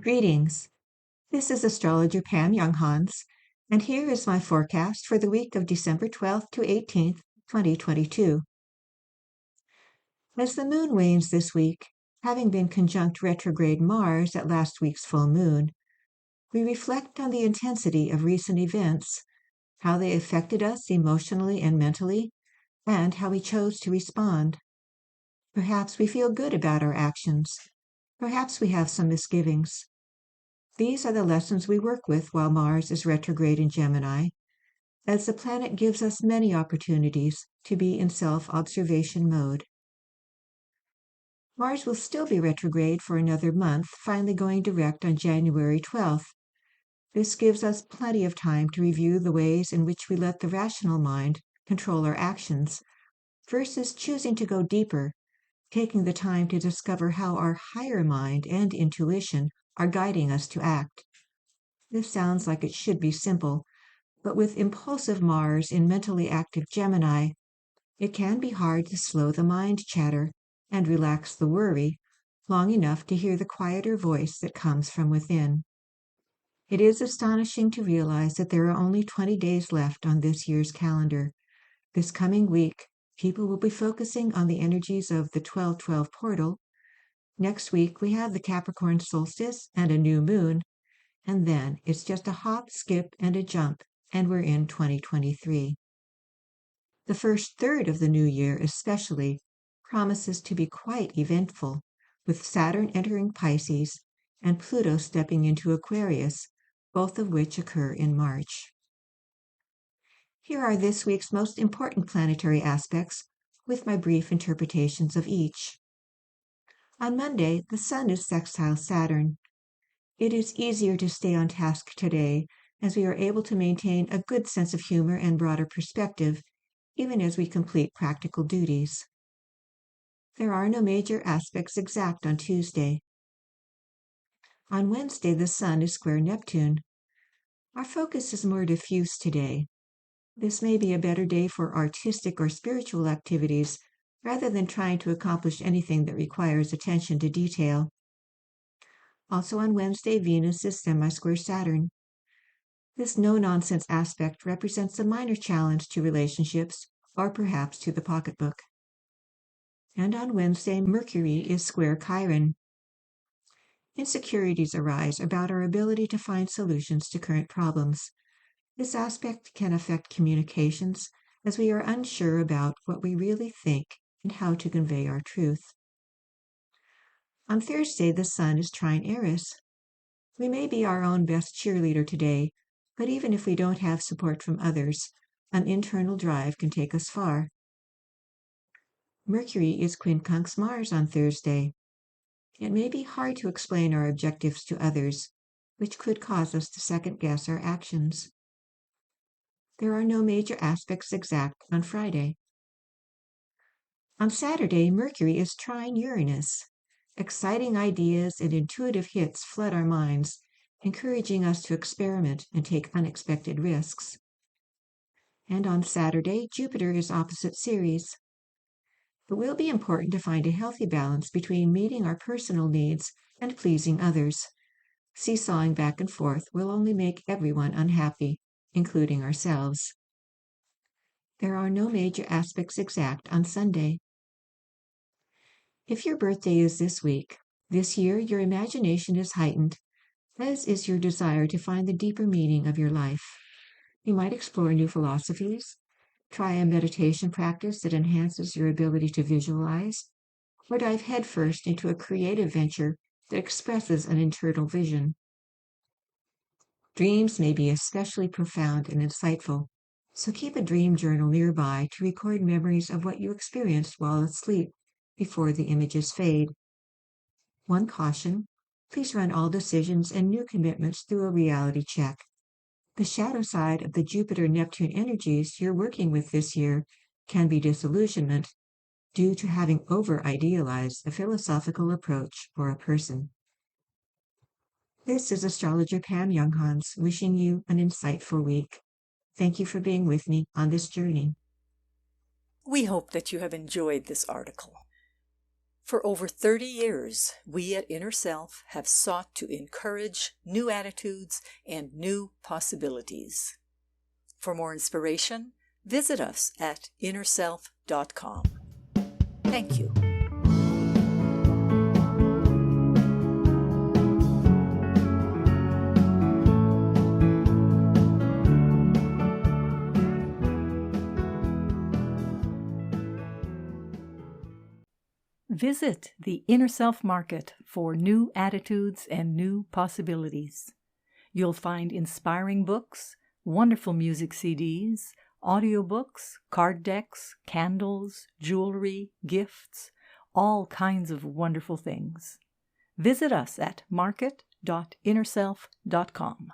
Greetings. This is Astrologer Pam Younghans, and here is my forecast for the week of December 12th to 18th, 2022. As the moon wanes this week, having been conjunct retrograde Mars at last week's full moon, we reflect on the intensity of recent events, how they affected us emotionally and mentally, and how we chose to respond. Perhaps we feel good about our actions. Perhaps we have some misgivings. These are the lessons we work with while Mars is retrograde in Gemini, as the planet gives us many opportunities to be in self-observation mode. Mars will still be retrograde for another month, finally going direct on January 12th. This gives us plenty of time to review the ways in which we let the rational mind control our actions, versus choosing to go deeper, taking the time to discover how our higher mind and intuition are guiding us to act. This sounds like it should be simple, but with impulsive Mars in mentally active Gemini, it can be hard to slow the mind chatter and relax the worry long enough to hear the quieter voice that comes from within. It is astonishing to realize that there are only 20 days left on this year's calendar. This coming week, people will be focusing on the energies of the 12-12 portal. Next week, we have the Capricorn solstice and a new moon, and then it's just a hop, skip, and a jump, and we're in 2023. The first third of the new year especially promises to be quite eventful, with Saturn entering Pisces and Pluto stepping into Aquarius, both of which occur in March. Here are this week's most important planetary aspects, with my brief interpretations of each. On Monday, the Sun is sextile Saturn. It is easier to stay on task today, as we are able to maintain a good sense of humor and broader perspective, even as we complete practical duties. There are no major aspects exact on Tuesday. On Wednesday, the Sun is square Neptune. Our focus is more diffuse today. This may be a better day for artistic or spiritual activities, rather than trying to accomplish anything that requires attention to detail. Also on Wednesday, Venus is semisquare Saturn. This no-nonsense aspect represents a minor challenge to relationships, or perhaps to the pocketbook. And on Wednesday, Mercury is square Chiron. Insecurities arise about our ability to find solutions to current problems. This aspect can affect communications, as we are unsure about what we really think and how to convey our truth. On Thursday, the Sun is trine Eris. We may be our own best cheerleader today, but even if we don't have support from others, an internal drive can take us far. Mercury is quincunx Mars on Thursday. It may be hard to explain our objectives to others, which could cause us to second-guess our actions. There are no major aspects exact on Friday. On Saturday, Mercury is trine Uranus. Exciting ideas and intuitive hits flood our minds, encouraging us to experiment and take unexpected risks. And on Saturday, Jupiter is opposite Ceres. It will be important to find a healthy balance between meeting our personal needs and pleasing others. Seesawing back and forth will only make everyone unhappy, including ourselves. There are no major aspects exact on Sunday. If your birthday is this week, this year your imagination is heightened, as is your desire to find the deeper meaning of your life. You might explore new philosophies, try a meditation practice that enhances your ability to visualize, or dive headfirst into a creative venture that expresses an internal vision. Dreams may be especially profound and insightful, so keep a dream journal nearby to record memories of what you experienced while asleep before the images fade. One caution: please run all decisions and new commitments through a reality check. The shadow side of the Jupiter-Neptune energies you're working with this year can be disillusionment due to having over-idealized a philosophical approach or a person. This is Astrologer Pam Younghans wishing you an insightful week. Thank you for being with me on this journey. We hope that you have enjoyed this article. For over 30 years, we at Inner Self have sought to encourage new attitudes and new possibilities. For more inspiration, visit us at innerself.com. Thank you. Visit the Inner Self Market for new attitudes and new possibilities. You'll find inspiring books, wonderful music CDs, audiobooks, card decks, candles, jewelry, gifts, all kinds of wonderful things. Visit us at market.innerself.com.